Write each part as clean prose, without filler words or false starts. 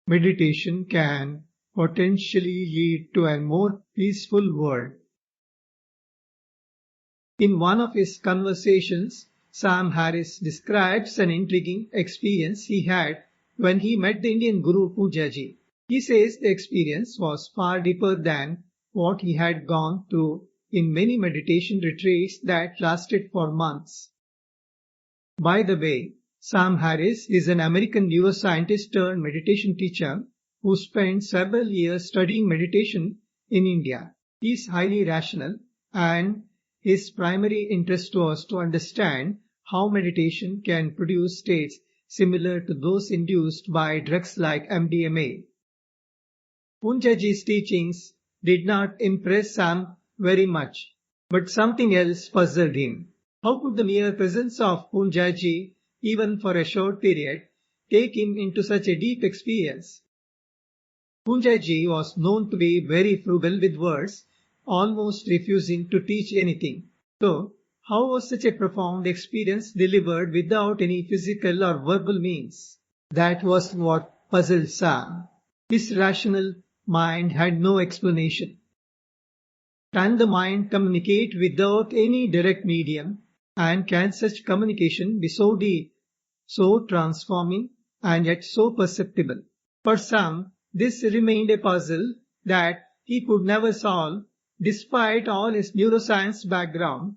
meditation can potentially lead to a more peaceful world. In one of his conversations, Sam Harris describes an intriguing experience he had when he met the Indian Guru Poonjaji. He says the experience was far deeper than what he had gone through in many meditation retreats that lasted for months. By the way, Sam Harris is an American neuroscientist turned meditation teacher who spent several years studying meditation in India. He is highly rational, and his primary interest was to understand how meditation can produce states similar to those induced by drugs like MDMA. Poonjaji's teachings did not impress Sam very much, but something else puzzled him. How could the mere presence of Poonjaji, even for a short period, take him into such a deep experience? Poonjaji was known to be very frugal with words, almost refusing to teach anything. So, how was such a profound experience delivered without any physical or verbal means? That was what puzzled Sam. His rational mind had no explanation. Can the mind communicate without any direct medium? And can such communication be so deep, so transforming, and yet so perceptible? For Sam, this remained a puzzle that he could never solve, despite all his neuroscience background.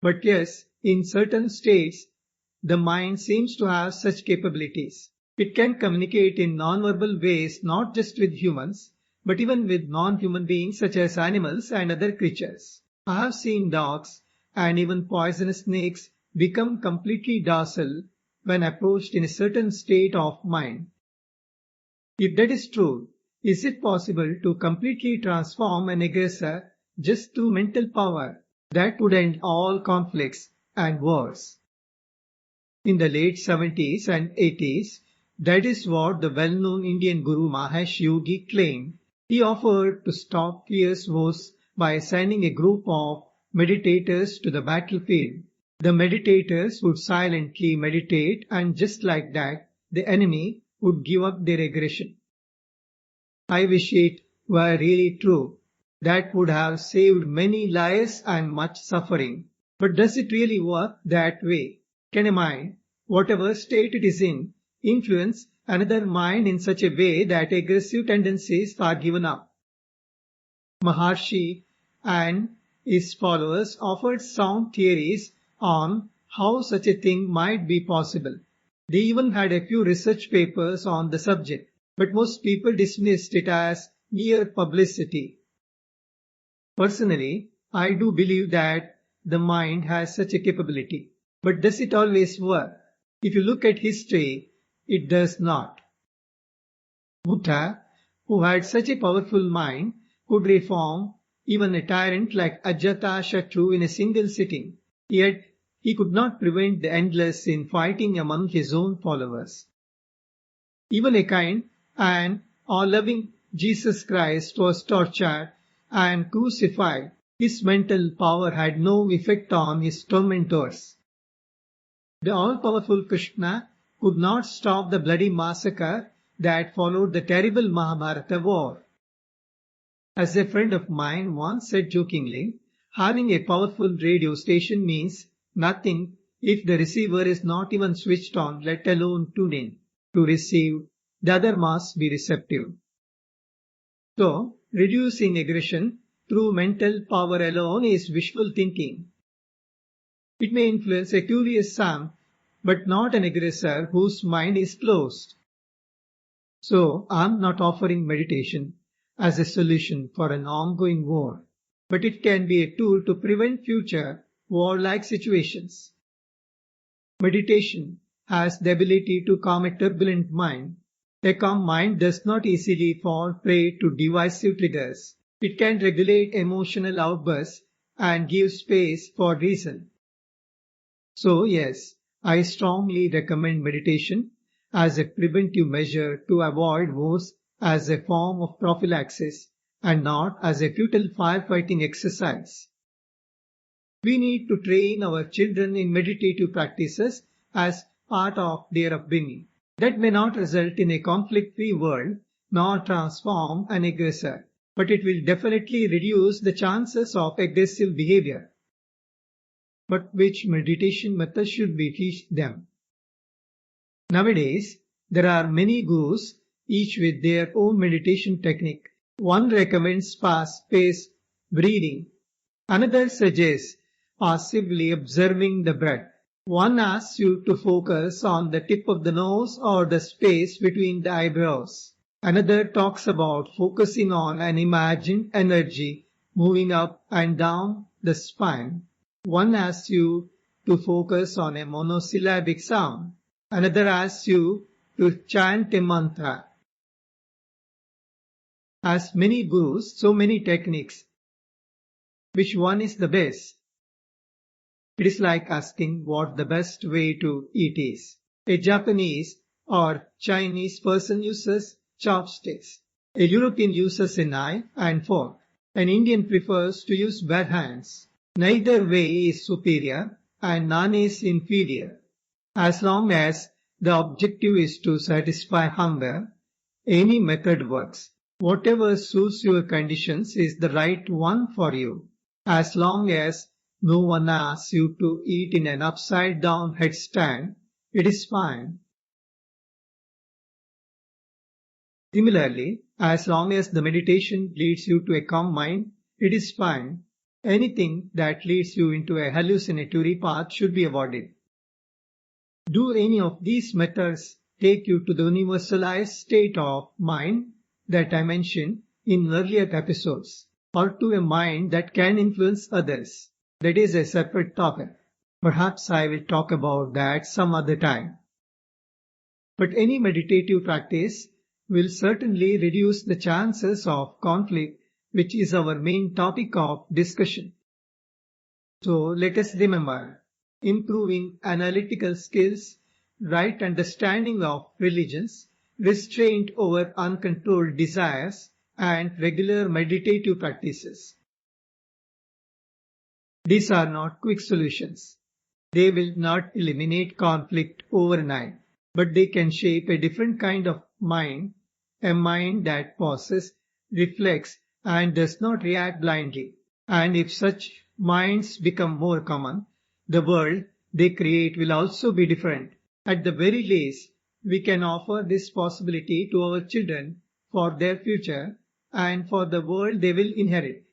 But yes, in certain states, the mind seems to have such capabilities. It can communicate in non-verbal ways not just with humans, but even with non-human beings such as animals and other creatures. I have seen dogs and even poisonous snakes become completely docile when approached in a certain state of mind. If that is true, is it possible to completely transform an aggressor just through mental power? That would end all conflicts and wars. In the late 70s and 80s, that is what the well-known Indian Guru Mahesh Yogi claimed. He offered to stop fierce wars by sending a group of meditators to the battlefield. The meditators would silently meditate, and just like that, the enemy would give up their aggression. I wish it were really true. That would have saved many lives and much suffering. But does it really work that way? Can a mind, whatever state it is in, influence another mind in such a way that aggressive tendencies are given up? Maharshi and his followers offered sound theories on how such a thing might be possible. They even had a few research papers on the subject, but most people dismissed it as mere publicity. Personally, I do believe that the mind has such a capability. But does it always work? If you look at history, it does not. Buddha, who had such a powerful mind, could reform even a tyrant like Ajatashatru in a single sitting. Yet, he could not prevent the endless infighting among his own followers. Even a kind and all-loving Jesus Christ was tortured and crucified. His mental power had no effect on his tormentors. The all-powerful Krishna could not stop the bloody massacre that followed the terrible Mahabharata war. As a friend of mine once said jokingly, having a powerful radio station means nothing if the receiver is not even switched on, let alone tuned in. To receive, the other must be receptive. So, reducing aggression through mental power alone is wishful thinking. It may influence a curious Sam, but not an aggressor whose mind is closed. So, I am not offering meditation as a solution for an ongoing war, but it can be a tool to prevent future war-like situations. Meditation has the ability to calm a turbulent mind. A calm mind does not easily fall prey to divisive triggers. It can regulate emotional outbursts and give space for reason. So yes, I strongly recommend meditation as a preventive measure to avoid wars, as a form of prophylaxis and not as a futile firefighting exercise. We need to train our children in meditative practices as part of their upbringing. That may not result in a conflict-free world nor transform an aggressor, but it will definitely reduce the chances of aggressive behavior. But which meditation method should we teach them? Nowadays, there are many gurus, each with their own meditation technique. One recommends fast-paced breathing. Another suggests passively observing the breath. One asks you to focus on the tip of the nose or the space between the eyebrows. Another talks about focusing on an imagined energy moving up and down the spine. One asks you to focus on a monosyllabic sound. Another asks you to chant a mantra. As many gurus, so many techniques. Which one is the best? It is like asking what the best way to eat is. A Japanese or Chinese person uses chopsticks. A European uses a knife and fork. An Indian prefers to use bare hands. Neither way is superior and none is inferior. As long as the objective is to satisfy hunger, any method works. Whatever suits your conditions is the right one for you. As long as no one asks you to eat in an upside-down headstand, it is fine. Similarly, as long as the meditation leads you to a calm mind, it is fine. Anything that leads you into a hallucinatory path should be avoided. Do any of these methods take you to the universalized state of mind that I mentioned in earlier episodes, or to a mind that can influence others? That is a separate topic. Perhaps I will talk about that some other time. But any meditative practice will certainly reduce the chances of conflict, which is our main topic of discussion. So let us remember, improving analytical skills, right understanding of religions, restraint over uncontrolled desires, and regular meditative practices. These are not quick solutions. They will not eliminate conflict overnight, but they can shape a different kind of mind, a mind that pauses, reflects, and does not react blindly. And if such minds become more common, the world they create will also be different. At the very least, we can offer this possibility to our children for their future and for the world they will inherit.